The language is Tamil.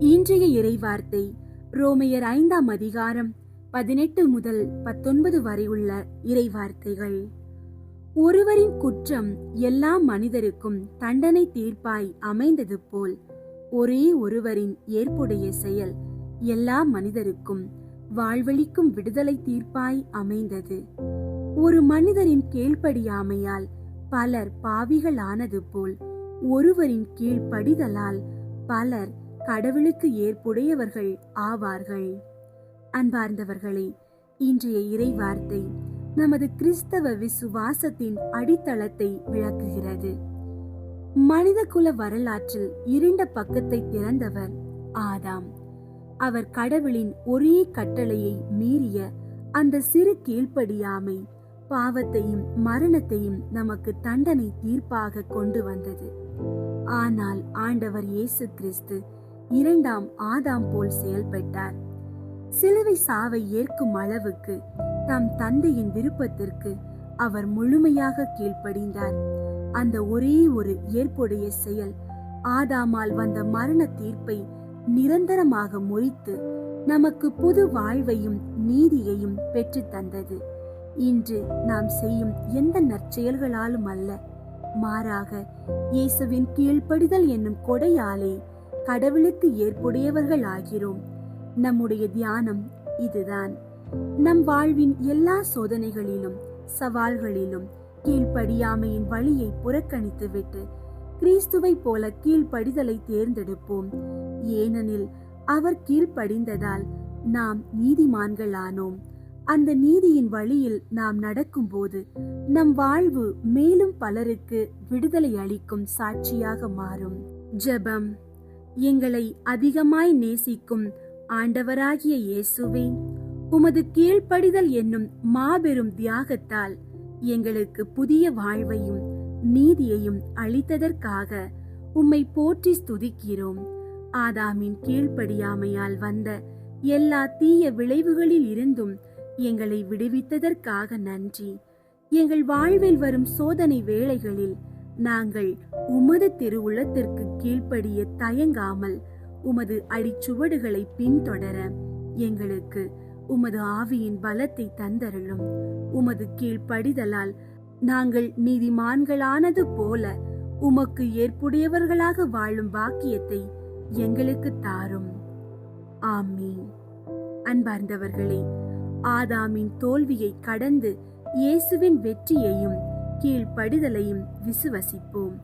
இன்றைய இறைவார்த்தை ரோமையர் 5ஆம் அதிகாரம் 18 முதல் 19 வரை உள்ள இறைவார்த்தைகள். ஒருவரின் குற்றம் எல்லா மனிதருக்கும் தண்டனை தீர்ப்பாய் அமைந்தது போல் ஒரே ஒருவரின் ஏற்புடைய செயல் எல்லா மனிதருக்கும் வாழ்வளிக்கும் விடுதலை தீர்ப்பாய் அமைந்தது. ஒரு மனிதரின் கீழ்ப்படியாமையால் பலர் பாவிகளானது போல் ஒருவரின் கீழ்ப்படிதலால் பலர் கடவுளுக்கு ஏற்புடையவர்கள் ஆவார்கள். அன்பார்ந்தவர்களே, இன்றைய இறைவார்த்தை நமது கிறிஸ்தவ விசுவாசத்தின் அடித்தளத்தை விளக்குகிறது. மனிதகுல வரலாற்றில் இருண்ட பக்கத்தை திறந்தவர் ஆதாம். அவர் கடவுளின் ஒரே கட்டளையை மீறிய அந்த சிறு கீழ்ப்படியாமை பாவத்தையும் மரணத்தையும் நமக்கு தண்டனை தீர்ப்பாக கொண்டு வந்தது. ஆனால் ஆண்டவர் இயேசு கிறிஸ்து 2ஆம் ஆதாம் போல் செயல்பட்டார். சிலுவை சாவை ஏற்கும் அளவுக்கு தம் தந்தையின் விருப்பத்திற்கு அவர் முழுமையாக கீழ்ப்படிந்தார். அந்த ஒரே ஒரு ஏற்புடைய செயல் ஆதாமால் வந்த மரண தீர்ப்பை நிரந்தரமாக முறித்து நமக்கு புது வாழ்வையும் நீதியையும் பெற்று தந்தது. இன்று நாம் செய்யும் எந்த நற்செயல்களாலும் அல்ல, மாறாக இயேசுவின் கீழ்ப்படிதல் என்னும் கொடையாலே கடவுளுக்கு ஏற்புடையவர்கள் ஆகிறோம். நம்முடைய தியானம் இதுதான். நம் வாழ்வின் எல்லா சோதனைகளிலும் சவால்களிலும் கீழ்ப்படியாமையின் வழியை புறக்கணித்துவிட்டு கிறிஸ்துவை போல கீழ்ப்படிதலை தேர்ந்தெடுப்போம். ஏனெனில் அவர் கீழ்ப்படிந்ததால் நாம் நீதிமான்களானோம். அந்த நீதியின் வழியில் நாம் நடக்கும்போது நம் வாழ்வு மேலும் பலருக்கு விடுதலை அளிக்கும் சாட்சியாக மாறும். ஜெபம். எங்களை அதிகமாய் நேசிக்கும் ஆண்டவராகிய இயேசுவே, உமது கீழ்ப்படிதல் என்னும் மாபெரும் தியாகத்தால் எங்களுக்கு புதிய வாழ்வையும் நீதியையும் அளித்ததற்காக உம்மை போற்றி ஸ்துதிக்கிறோம். ஆதாமின் கீழ்ப்படியாமையால் வந்த எல்லா தீய விளைவுகளில் இருந்தும் எங்களை விடுவித்ததற்காக நன்றி. எங்கள் வாழ்வில் வரும் சோதனை வேளைகளில் நாங்கள் உமது திருவுளத்திற்கு கீழ்ப்படிய தயங்காமல் உமது அடிச்சுவடுகளை பின்தொடர எங்களுக்கு உமது ஆவியின் பலத்தை தந்தருளும். உமது கீழ்ப்படிதலால் நாங்கள் நீதிமான்களானது போல உமக்கு ஏற்புடையவர்களாக வாழும் பாக்கியத்தை எங்களுக்கு தாரும். ஆமீன். அன்பார்ந்தவர்களே, ஆதாமின் தோல்வியை கடந்து இயேசுவின் வெற்றியையும் கீழ்ப்படிதலையும் விசுவசிப்போம்.